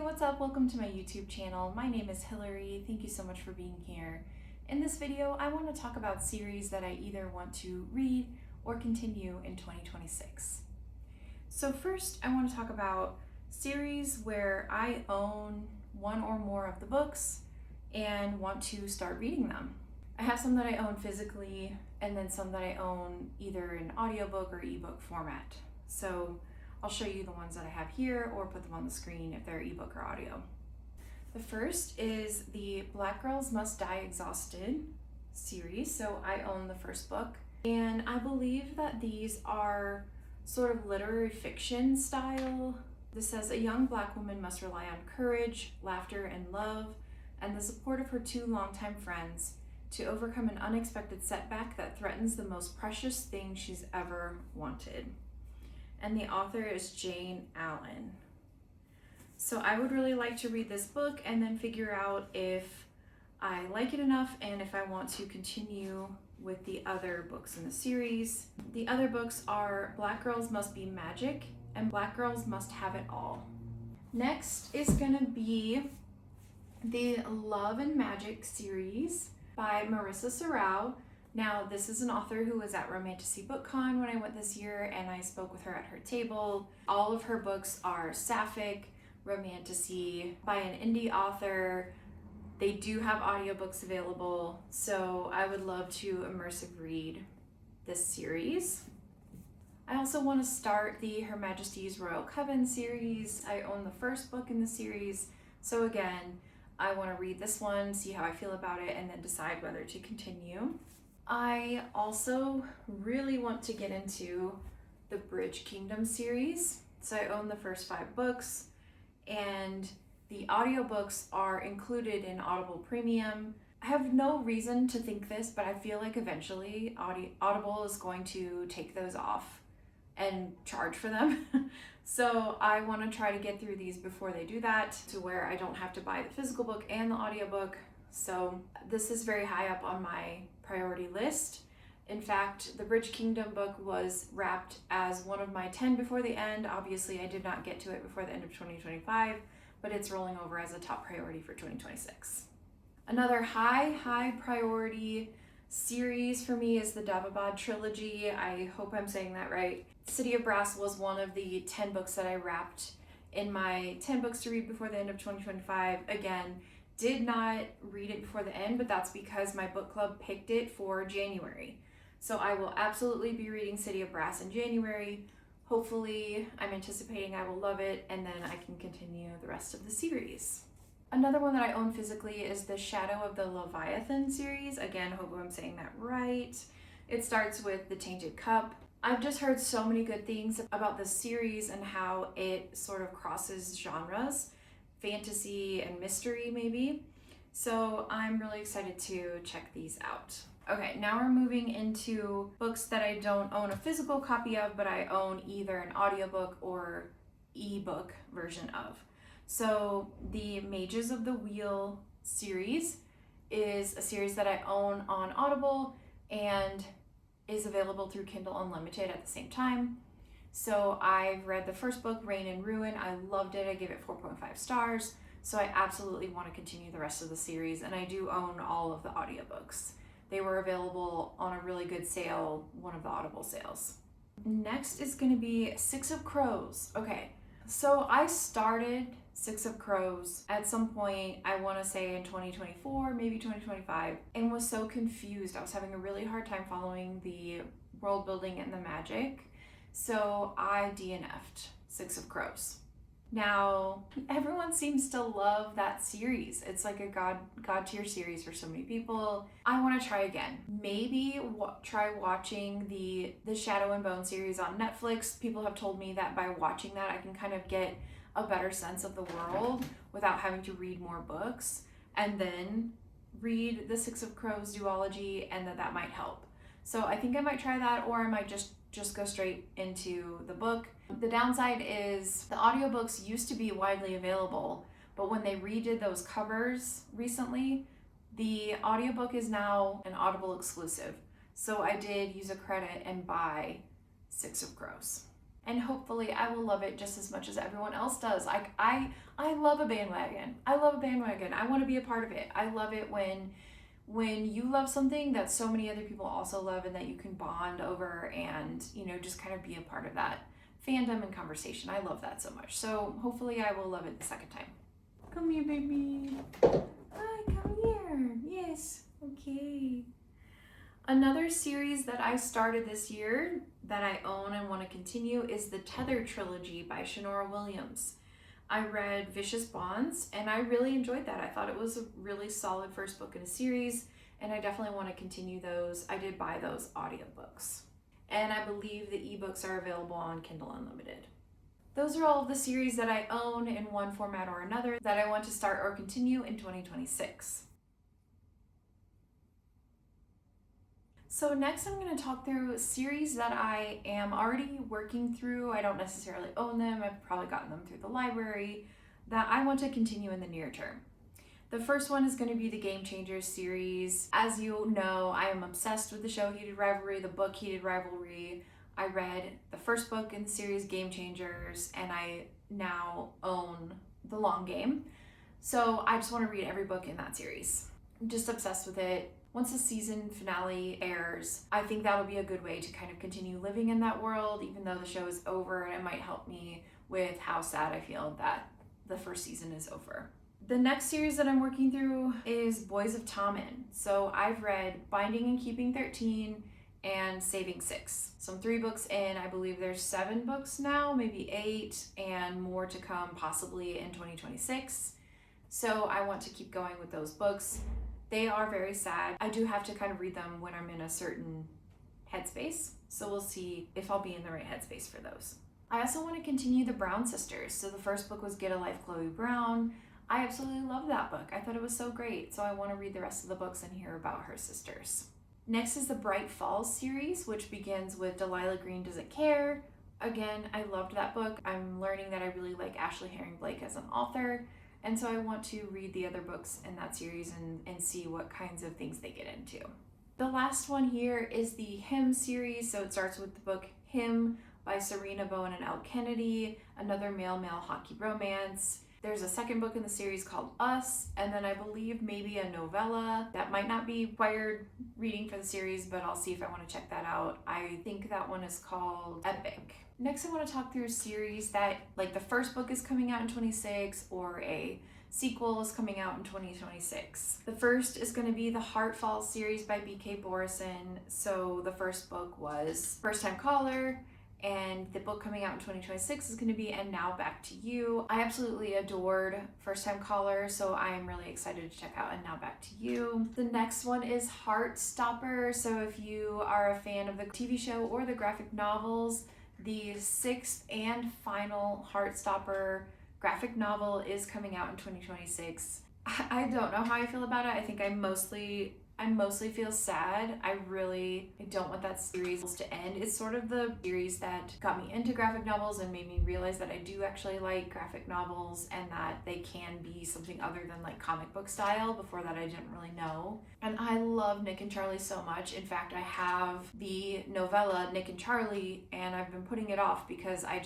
what's up? Welcome to my YouTube channel. My name is Hillary. Thank you so much for being here. In this video, I want to talk about series that I either want to read or continue in 2026. So first, I want to talk about series where I own one or more of the books and want to start reading them. I have some that I own physically and then some that I own either in audiobook or ebook format. So I'll show you the ones that I have here or put them on the screen if they're ebook or audio. The first is the Black Girls Must Die Exhausted series. So I own the first book, and I believe that these are sort of literary fiction style. This says a young Black woman must rely on courage, laughter, and love, and the support of her two longtime friends to overcome an unexpected setback that threatens the most precious thing she's ever wanted. And the author is Jayne Allen. So I would really like to read this book and then figure out if I like it enough and if I want to continue with the other books in the series. The other books are Black Girls Must Be Magic and Black Girls Must Have It All. Next is gonna be the Love and Magic series by Marissa Serrao. Now, this is an author who was at Romantasy BookCon when I went this year, and I spoke with her at her table. All of her books are sapphic, romantasy, by an indie author. They do have audiobooks available, so I would love to immersive read this series. I also want to start the Her Majesty's Royal Coven series. I own the first book in the series, so again, I want to read this one, see how I feel about it, and then decide whether to continue. I also really want to get into the Bridge Kingdom series. So I own the first 5 books, and the audiobooks are included in Audible Premium. I have no reason to think this, but I feel like eventually Audible is going to take those off and charge for them. So I want to try to get through these before they do that, to where I don't have to buy the physical book and the audiobook. So this is very high up on my priority list. In fact, the Bridge Kingdom book was wrapped as one of my 10 before the end. Obviously, I did not get to it before the end of 2025, but it's rolling over as a top priority for 2026. Another high priority series for me is the Daevabad Trilogy. I hope I'm saying that right. City of Brass was one of the 10 books that I wrapped in my 10 books to read before the end of 2025. Again, did not read it before the end, but that's because my book club picked it for January. So I will absolutely be reading City of Brass in January. Hopefully, I'm anticipating I will love it, and then I can continue the rest of the series. Another one that I own physically is the Shadow of the Leviathan series. Again, hope I'm saying that right. It starts with the Tainted Cup. I've just heard so many good things about this series and how it sort of crosses genres. Fantasy and mystery maybe. So I'm really excited to check these out. Okay, now we're moving into books that I don't own a physical copy of, but I own either an audiobook or ebook version of. So the Mages of the Wheel series is a series that I own on Audible and is available through Kindle Unlimited at the same time. So I've read the first book, Reign and Ruin. I loved it. I gave it 4.5 stars. So I absolutely want to continue the rest of the series, and I do own all of the audiobooks. They were available on a really good sale, one of the Audible sales. Next is going to be Six of Crows. Okay, so I started Six of Crows at some point, I want to say in 2024, maybe 2025, and was so confused. I was having a really hard time following the world building and the magic. So I DNF'd Six of Crows. Now, everyone seems to love that series. It's like a god tier series for so many people. I want to try again. Maybe try watching the Shadow and Bone series on Netflix. People have told me that by watching that, I can kind of get a better sense of the world without having to read more books, and then read the Six of Crows duology, and that might help. So I think I might try that, or I might just go straight into the book. The downside is the audiobooks used to be widely available, but when they redid those covers recently, the audiobook is now an Audible exclusive. So I did use a credit and buy Six of Crows. and hopefully I will love it just as much as everyone else does. I love a bandwagon. I love a bandwagon. I want to be a part of it. I love it when you love something that so many other people also love and that you can bond over and, you know, just kind of be a part of that fandom and conversation. I love that so much. So hopefully I will love it the second time. Come here, baby. Hi, come here. Yes. Okay. Another series that I started this year that I own and want to continue is the Tether Trilogy by Shanora Williams. I read Vicious Bonds and I really enjoyed that. I thought it was a really solid first book in a series, and I definitely want to continue those. I did buy those audiobooks, and I believe the ebooks are available on Kindle Unlimited. Those are all of the series that I own in one format or another that I want to start or continue in 2026. So next I'm going to talk through a series that I am already working through. I don't necessarily own them. I've probably gotten them through the library that I want to continue in the near term. The first one is going to be the Game Changers series. As you know, I am obsessed with the show Heated Rivalry, the book Heated Rivalry. I read the first book in the series Game Changers, and I now own The Long Game. So I just want to read every book in that series. I'm just obsessed with it. Once the season finale airs, I think that'll be a good way to kind of continue living in that world, even though the show is over, and it might help me with how sad I feel that the first season is over. The next series that I'm working through is Boys of Tommen. So I've read Binding and Keeping 13 and Saving 6. So I'm 3 books in. I believe there's 7 books now, maybe 8, and more to come possibly in 2026. So I want to keep going with those books. They are very sad. I do have to kind of read them when I'm in a certain headspace. So we'll see if I'll be in the right headspace for those. I also want to continue the Brown sisters. So the first book was Get a Life, Chloe Brown. I absolutely loved that book. I thought it was so great. So I want to read the rest of the books and hear about her sisters. Next is the Bright Falls series, which begins with Delilah Green Doesn't Care. Again, I loved that book. I'm learning that I really like Ashley Herring Blake as an author. And so I want to read the other books in that series and see what kinds of things they get into. The last one here is the Him series. So it starts with the book Him by Sarina, Bowen, and Elle Kennedy, another male-male hockey romance. There's a second book in the series called Us, and then I believe maybe a novella that might not be required reading for the series, but I'll see if I want to check that out. I think that one is called Epic. Next, I want to talk through a series that, like, the first book is coming out in 2026 or a sequel is coming out in 2026. The first is going to be the Heartfall series by BK Borison. So the first book was First Time Caller, and the book coming out in 2026 is going to be And Now Back to You. I absolutely adored First Time Caller, so I am really excited to check out And Now Back to You. The next one is Heartstopper. So if you are a fan of the TV show or the graphic novels, the 6th and final Heartstopper graphic novel is coming out in 2026. I don't know how I feel about it. I think I mostly feel sad. I don't want that series to end. It's sort of the series that got me into graphic novels and made me realize that I do actually like graphic novels and that they can be something other than like comic book style. Before that, I didn't really know. And I love Nick and Charlie so much. In fact, I have the novella Nick and Charlie, and I've been putting it off because I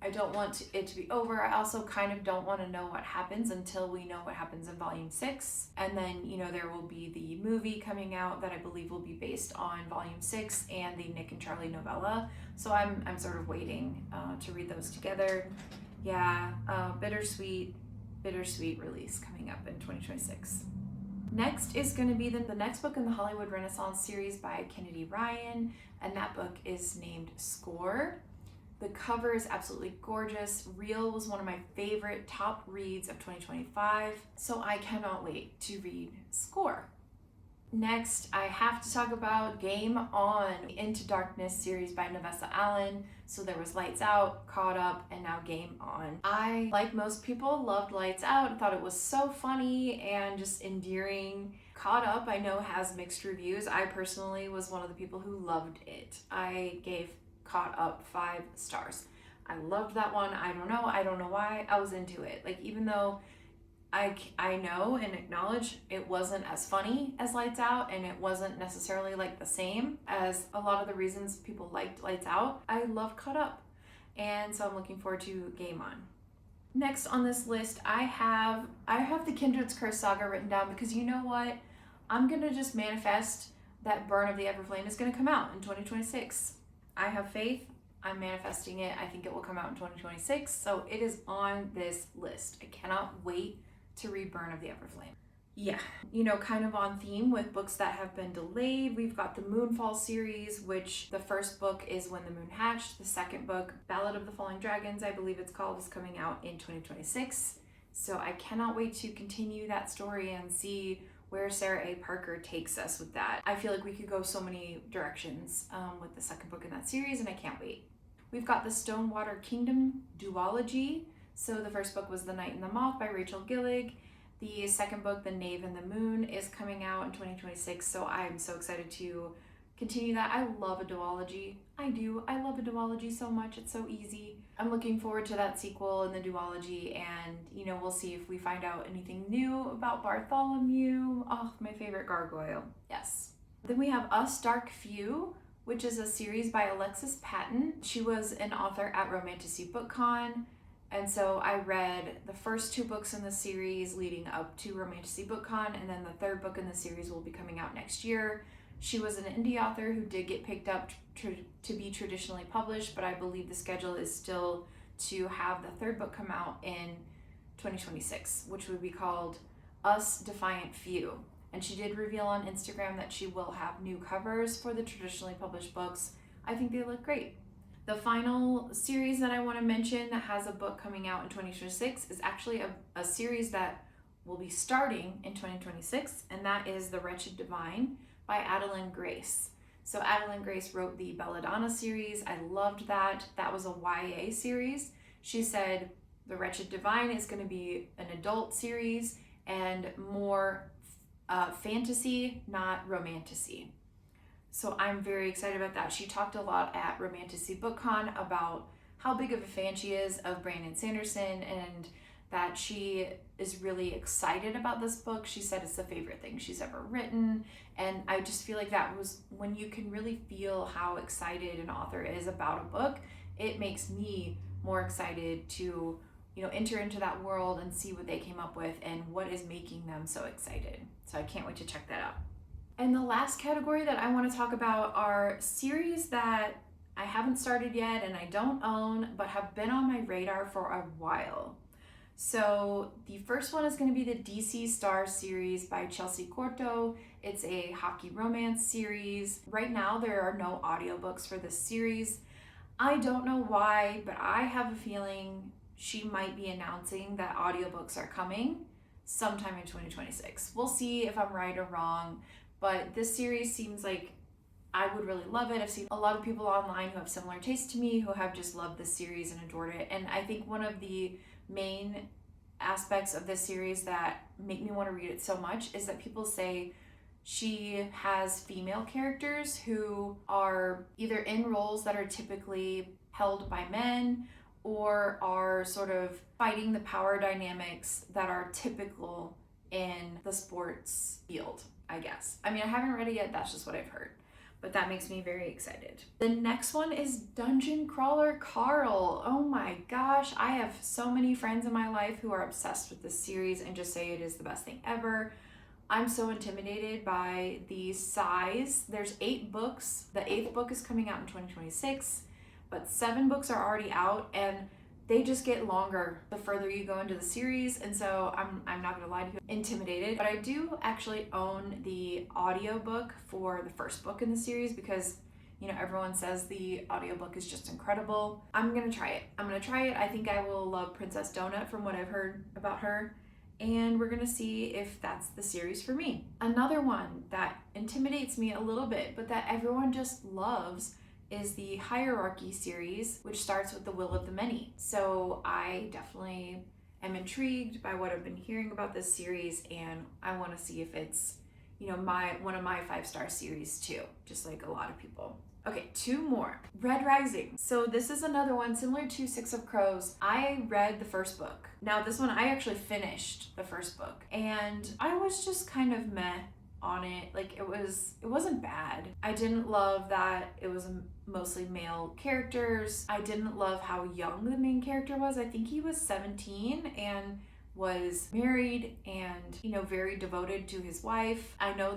don't want it to be over. I also kind of don't want to know what happens until we know what happens in volume 6. And then, there will be the movie coming out that I believe will be based on volume 6 and the Nick and Charlie novella. So I'm sort of waiting to read those together. Yeah, bittersweet release coming up in 2026. Next is going to be the next book in the Hollywood Renaissance series by Kennedy Ryan, and that book is named Score. The cover is absolutely gorgeous. Real was one of my favorite top reads of 2025, so I cannot wait to read Score. Next, I have to talk about Game On, Into Darkness series by Navessa Allen. So there was Lights Out, Caught Up, and now Game On. I, like most people, loved Lights Out. I thought it was so funny and just endearing. Caught Up, I know, has mixed reviews. I personally was one of the people who loved it. I gave Caught Up 5 stars. I loved that one. I don't know why. I was into it. Like, even though I know and acknowledge it wasn't as funny as Lights Out, and it wasn't necessarily like the same as a lot of the reasons people liked Lights Out, I love Caught Up. and so I'm looking forward to Game On. Next on this list, I have the Kindred's Curse saga written down because you know what? I'm gonna just manifest that Burn of the Everflame is gonna come out in 2026. I have faith. I'm manifesting it. I think it will come out in 2026, so it is on this list. I cannot wait to read Burn of the Everflame. Yeah, kind of on theme with books that have been delayed. We've got the Moonfall series, which the first book is When the Moon Hatched. The second book, Ballad of the Falling Dragons, I believe it's called, is coming out in 2026. So I cannot wait to continue that story and see where Sarah A. Parker takes us with that. I feel like we could go so many directions with the second book in that series, and I can't wait. We've got the Stonewater Kingdom duology. So the first book was The Night and the Moth by Rachel Gillig. The second book, The Knave and the Moon, is coming out in 2026, so I'm so excited to continue that. I love a duology. I do. I love a duology so much. It's so easy. I'm looking forward to that sequel in the duology, and we'll see if we find out anything new about Bartholomew. Oh, my favorite gargoyle. Yes. Then we have Us Dark Few, which is a series by Alexis Patton. She was an author at Romantasy BookCon. And so I read the first two books in the series leading up to Romantasy BookCon, and then the third book in the series will be coming out next year. She was an indie author who did get picked up to be traditionally published, but I believe the schedule is still to have the third book come out in 2026, which would be called Us Defiant Few. And she did reveal on Instagram that she will have new covers for the traditionally published books. I think they look great. The final series that I want to mention that has a book coming out in 2026 is actually a series that will be starting in 2026, and that is The Wretched Divine by Adeline Grace. So Adeline Grace wrote the Belladonna series. I loved that. That was a YA series. She said The Wretched Divine is going to be an adult series and more fantasy, not romantasy. So I'm very excited about that. She talked a lot at Romantasy BookCon about how big of a fan she is of Brandon Sanderson and that she is really excited about this book. She said it's the favorite thing she's ever written. And I just feel like that was when you can really feel how excited an author is about a book, it makes me more excited to, enter into that world and see what they came up with and what is making them so excited. So I can't wait to check that out. And the last category that I want to talk about are series that I haven't started yet and I don't own, but have been on my radar for a while. So the first one is going to be the DC Stars series by Chelsea Corto. It's a hockey romance series. Right now, there are no audiobooks for this series. I don't know why, but I have a feeling she might be announcing that audiobooks are coming sometime in 2026. We'll see if I'm right or wrong. But this series seems like I would really love it. I've seen a lot of people online who have similar tastes to me who have just loved this series and adored it. And I think one of the main aspects of this series that make me want to read it so much is that people say she has female characters who are either in roles that are typically held by men or are sort of fighting the power dynamics that are typical in the sports field, I guess. I mean, I haven't read it yet, that's just what I've heard, but that makes me very excited. The next one is Dungeon Crawler Carl. Oh my gosh, I have so many friends in my life who are obsessed with this series and just say it is the best thing ever. I'm so intimidated by the size. There's 8 books. The 8th book is coming out in 2026, but 7 books are already out and they just get longer the further you go into the series, and so I'm not gonna lie to you, intimidated. But I do actually own the audiobook for the first book in the series because everyone says the audiobook is just incredible. I'm gonna try it. I think I will love Princess Donut from what I've heard about her, and we're gonna see if that's the series for me. Another one that intimidates me a little bit, but that everyone just loves is the Hierarchy series, which starts with The Will of the Many. So I definitely am intrigued by what I've been hearing about this series, and I want to see if it's, one of my 5-star series too, just like a lot of people. Okay, 2 more. Red Rising. So this is another one similar to Six of Crows. I read the first book. Now this one, I actually finished the first book, and I was just kind of meh on it. Like, it wasn't bad. I didn't love that it was mostly male characters. I didn't love how young the main character was. I think he was 17 and was married and, you know, very devoted to his wife. I know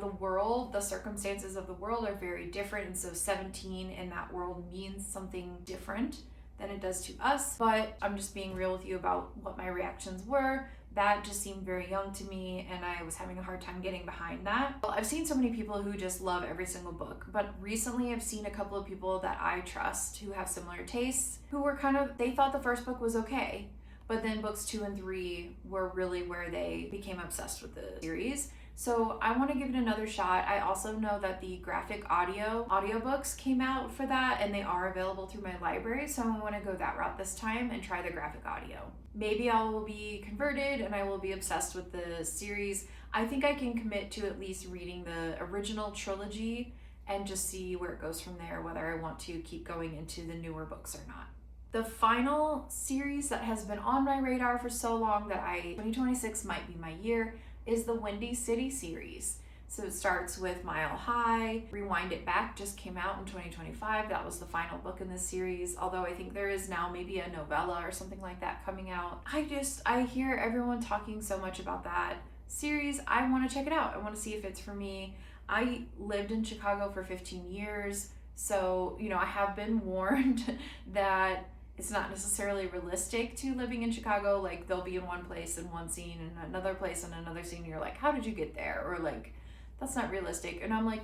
the circumstances of the world are very different, and so 17 in that world means something different than it does to us, but I'm just being real with you about what my reactions were. That just seemed very young to me, and I was having a hard time getting behind that. Well, I've seen so many people who just love every single book, but recently I've seen a couple of people that I trust who have similar tastes, who were they thought the first book was okay, but then books 2 and 3 were really where they became obsessed with the series. So I want to give it another shot. I also know that the graphic audiobooks came out for that, and they are available through my library, so I want to go that route this time and try the graphic audio. Maybe I will be converted and I will be obsessed with the series. I think I can commit to at least reading the original trilogy and just see where it goes from there, whether I want to keep going into the newer books or not. The final series that has been on my radar for so long that 2026 might be my year is the Windy City series. So it starts with Mile High. Rewind It Back just came out in 2025. That was the final book in this series, although I think there is now maybe a novella or something like that coming out. I hear everyone talking so much about that series. I want to check it out. I want to see if it's for me. I lived in Chicago for 15 years, so, you know, I have been warned that it's not necessarily realistic to living in Chicago. Like, they'll be in one place in one scene and another place in another scene. You're like, how did you get there? Or like, that's not realistic. And I'm like,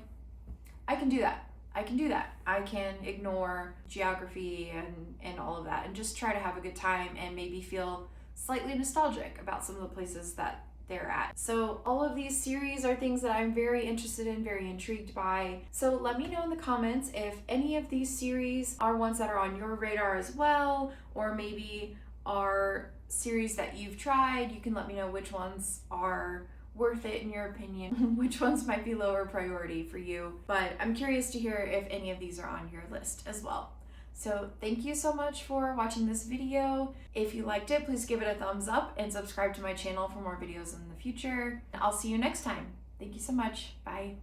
I can do that. I can ignore geography and all of that and just try to have a good time and maybe feel slightly nostalgic about some of the places that they're at. So all of these series are things that I'm very interested in, very intrigued by. So let me know in the comments if any of these series are ones that are on your radar as well, or maybe are series that you've tried. You can let me know which ones are worth it in your opinion, which ones might be lower priority for you. But I'm curious to hear if any of these are on your list as well. So thank you so much for watching this video. If you liked it, please give it a thumbs up and subscribe to my channel for more videos in the future. I'll see you next time. Thank you so much. Bye.